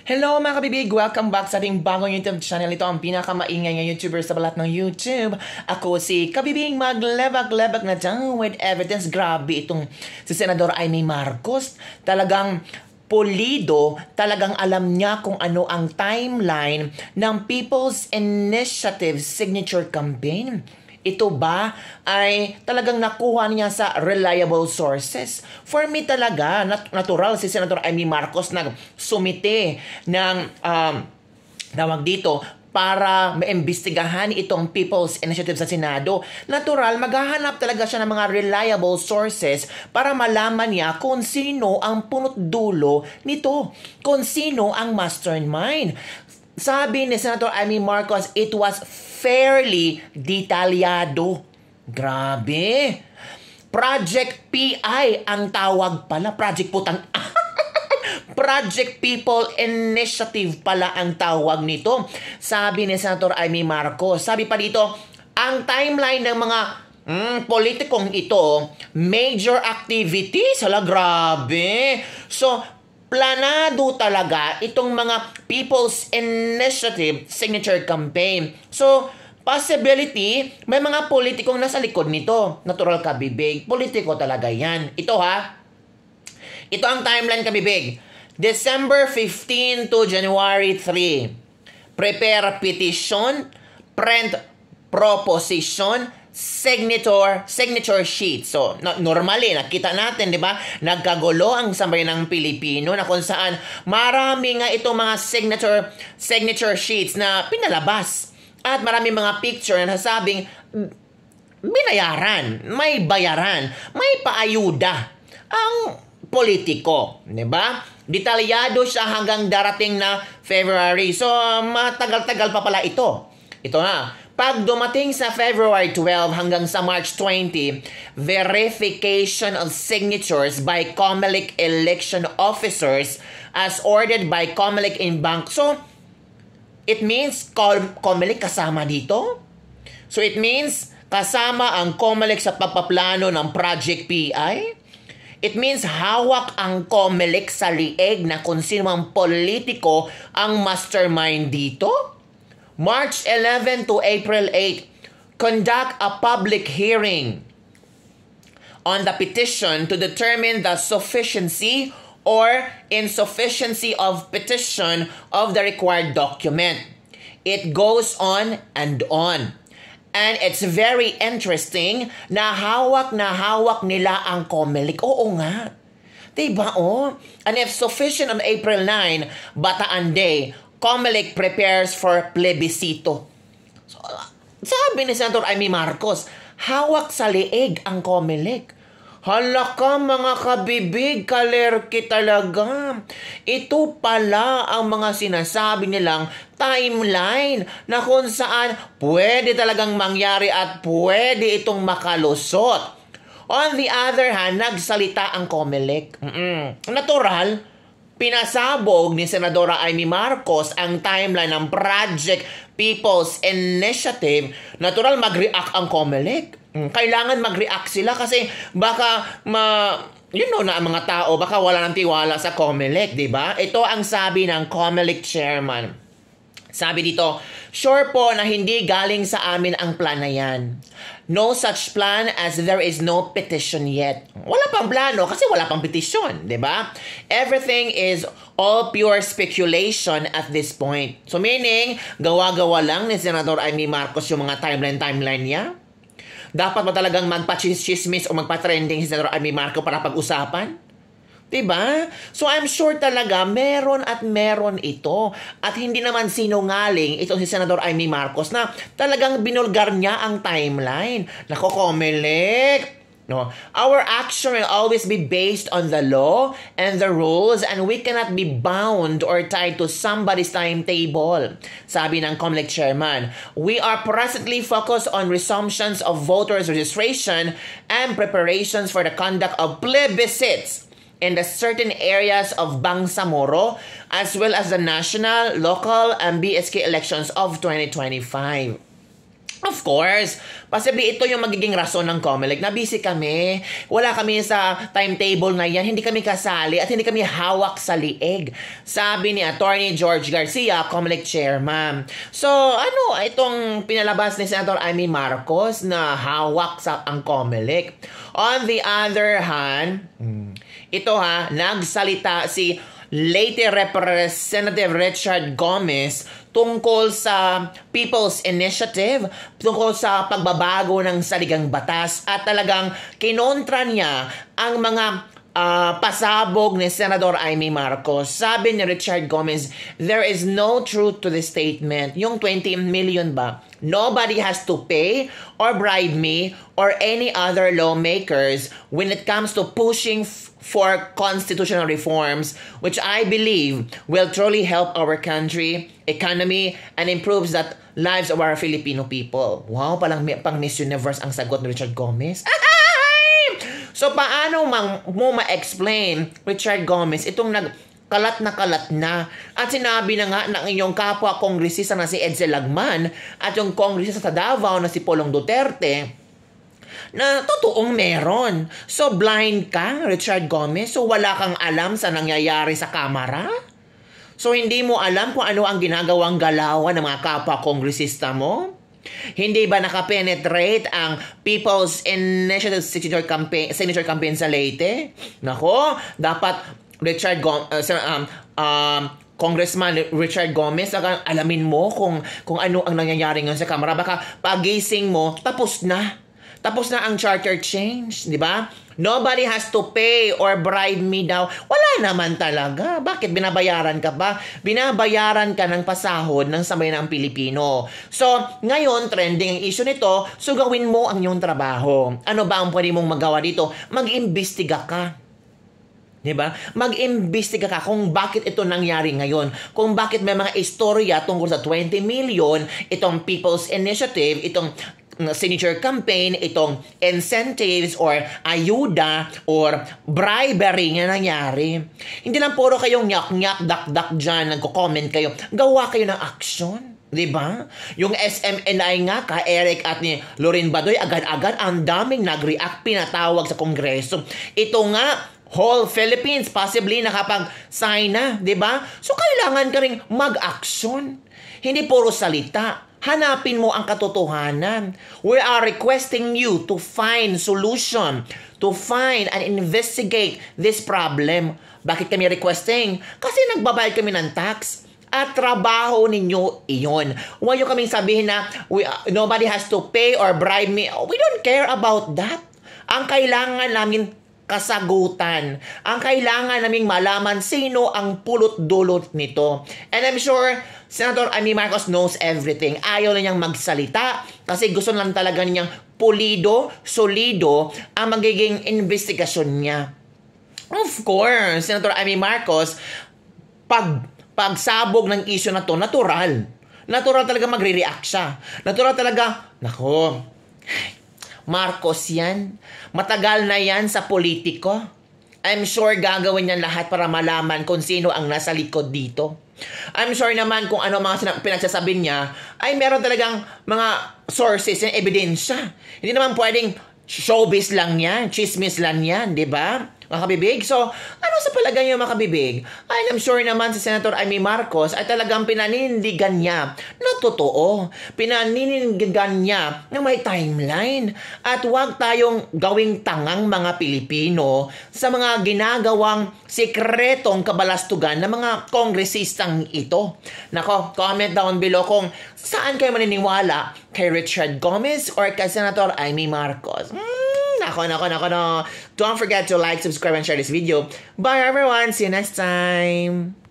Hello mga kabibig! Welcome back sa ating bagong YouTube channel. Ito ang pinakamaingay ng YouTuber sa balat ng YouTube. Ako si Kabibing maglebak-lebak na dyan with evidence. Grabe itong si Senador Amy Marcos. Talagang pulido, talagang alam niya kung ano ang timeline ng People's Initiative Signature Campaign. Ito ba ay talagang nakuha niya sa reliable sources? For me talaga, natural si Senator Amy Marcos na sumite ng tawag dito para maimbestigahan itong People's Initiative sa Senado. Natural, maghahanap talaga siya ng mga reliable sources para malaman niya kung sino ang punot dulo nito, kung sino ang mastermind. Sabi ni Senator Amy Marcos, it was fairly detalyado. Grabe. Project PI ang tawag pala. Project Putang... Project People Initiative pala ang tawag nito. Sabi ni Senator Amy Marcos. Sabi pa dito, ang timeline ng mga politikong ito, major activities. Hala, grabe. So, planado talaga itong mga People's Initiative Signature Campaign. So, possibility, may mga politikong nasa likod nito. Natural kabibig. Politiko talaga yan. Ito ha. Ito ang timeline kabibig. December 15 to January 3. Prepare petition, print proposition, signature sheet. So, normally, nakita natin, di ba? Nagkagulo ang sambayan ng Pilipino na kung saan marami nga itong mga signature sheets na pinalabas. At marami mga picture na nasabing binayaran, may bayaran, may paayuda ang politiko. Di ba? Detalyado siya hanggang darating na February. So, matagal-tagal pa pala ito. Ito na. Pag dumating sa February 12 hanggang sa March 20, verification of signatures by COMELEC election officers as ordered by COMELEC in bank. So, it means COMELEC kasama dito? So, it means kasama ang COMELEC sa pagpaplano ng Project PI? It means hawak ang COMELEC sa lieg na kung sino ang politiko ang mastermind dito? March 11 to April 8, conduct a public hearing on the petition to determine the sufficiency or insufficiency of petition of the required document. It goes on and on. And it's very interesting na hawak nila ang COMELEC. Oo nga. Diba oh? And if sufficient on April 9, Bataan Day, COMELEC prepares for plebiscito. So, sabi ni Senator Amy Marcos, hawak sa lieg ang COMELEC. Hala ka mga kabibig, kalerki talaga. Ito pala ang mga sinasabi nilang timeline na kung saan pwede talagang mangyari at pwede itong makalusot. On the other hand, nagsalita ang COMELEC. Natural, pinasabog ni Senadora Amy Marcos ang timeline ng Project People's Initiative. Natural, mag-react ang COMELEC. Kailangan mag-react sila kasi baka na ang mga tao, baka wala ng tiwala sa COMELEC, di ba? Ito ang sabi ng COMELEC chairman. Sabi dito, sure po na hindi galing sa amin ang plan na yan. No such plan as there is no petition yet. Wala pang plano kasi wala pang petition, di ba? Everything is all pure speculation at this point. So meaning, gawa-gawa lang ni Senador Amy Marcos yung mga timeline niya? Dapat ba talagang magpa-chismis o magpa-trending si Senador Amy Marcos para pag-usapan? Diba? So I'm sure talaga meron at meron ito. At hindi naman sinungaling itong si Senador Amy Marcos na talagang binulgar niya ang timeline. Nako, COMELEC! No, our action will always be based on the law and the rules and we cannot be bound or tied to somebody's timetable. Sabi ng COMELEC chairman, we are presently focused on resumptions of voters registration and preparations for the conduct of plebiscites in the certain areas of Bangsamoro as well as the national, local, and BSK elections of 2025. Of course. Possibly ito yung magiging rason ng COMELEC na busy kami. Wala kami sa timetable na yan. Hindi kami kasali at hindi kami hawak sa liig. Sabi ni Attorney George Garcia, COMELEC chairman. So, ano itong pinalabas ni Senator Amy Marcos na hawak sa ang COMELEC? On the other hand, ito nagsalita si late Representative Richard Gomez tungkol sa People's Initiative, tungkol sa pagbabago ng saligang batas at talagang kinontra niya ang mga pasabog ni Senator Amy Marcos. Sabi ni Richard Gomez, there is no truth to this statement. Yung 20 million ba? Nobody has to pay or bribe me or any other lawmakers when it comes to pushing for constitutional reforms, which I believe will truly help our country, economy, and improves the lives of our Filipino people. Wow, pang Miss Universe ang sagot ni Richard Gomez. So, paano mo ma-explain, Richard Gomez, itong kalat na at sinabi na nga ng inyong kapwa kongresista na si Edsel Lagman at yung kongresista sa Davao na si Polong Duterte na totoong meron. So, blind ka, Richard Gomez? So, wala kang alam sa nangyayari sa Kamara? So, hindi mo alam kung ano ang ginagawang galawan ng mga kapwa kongresista mo? Hindi ba nakapenetrate ang People's Initiative Signature Campaign sa Leyte? Nako, dapat Congressman Richard Gomez, alamin mo kung ano ang nangyayari ngayon sa Kamara. Baka pagising mo, tapos na ang charter change, di ba? Nobody has to pay or bribe me daw. Wala naman talaga. Bakit binabayaran ka ba? Binabayaran ka ng pasahod ng sambayan ng Pilipino. So, ngayon, trending ang issue nito, so gawin mo ang iyong trabaho. Ano ba ang pwede mong magawa dito? Mag-imbestiga ka. Diba? Mag-imbestiga ka kung bakit ito nangyari ngayon. Kung bakit may mga istorya tungkol sa 20 million, itong People's Initiative, itong signature campaign, itong incentives or ayuda or bribery nga nangyari. Hindi lang puro kayong nyak-nyak, dak-dak dyan, nagko-comment kayo. Gawa kayo ng action. Diba? Yung SMNI nga, ka Eric at ni Lorin Badoy, agad-agad ang daming nag-react, pinatawag sa Kongreso. Ito nga, whole Philippines possibly nakapag-sign na, di ba? So, kailangan ka rin mag-action. Hindi puro salita. Hanapin mo ang katotohanan. We are requesting you to find solution, to find and investigate this problem. Bakit kami requesting? Kasi nagbabayad kami ng tax. At trabaho ninyo iyon. Huwag nyo kaming sabihin na nobody has to pay or bribe me. We don't care about that. Ang kailangan namin kasagutan. Ang kailangan naming malaman sino ang pulot-dulot nito. And I'm sure Senator Amy Marcos knows everything. Ayaw na niyang magsalita kasi gusto lang talaga niyang pulido, solido ang magiging investigasyon niya. Of course, Senator Amy Marcos, pagsabog ng issue na to, natural. Natural talaga magre-react siya. Natural talaga, nako, Marcos yan. Matagal na yan sa politiko. I'm sure gagawin niya lahat para malaman kung sino ang nasa likod dito. I'm sure naman kung ano mga pinagsasabi niya ay meron talagang mga sources and ebidensya. Hindi naman pwedeng showbiz lang yan, chismis lang yan, di ba? Mga kabibig? So, ano sa palagay niyo mga kabibig? I'm sure naman si Senator Amy Marcos ay talagang pinanindigan niya na totoo. Pinanindigan niya na may timeline. At huwag tayong gawing tangang mga Pilipino sa mga ginagawang sikretong kabalastugan ng mga kongresistang ito. Nako, comment down below kung saan kayo maniniwala, kay Richard Gomez or kay Senator Amy Marcos. Nako. Don't forget to like, subscribe, and share this video. Bye everyone. See you next time.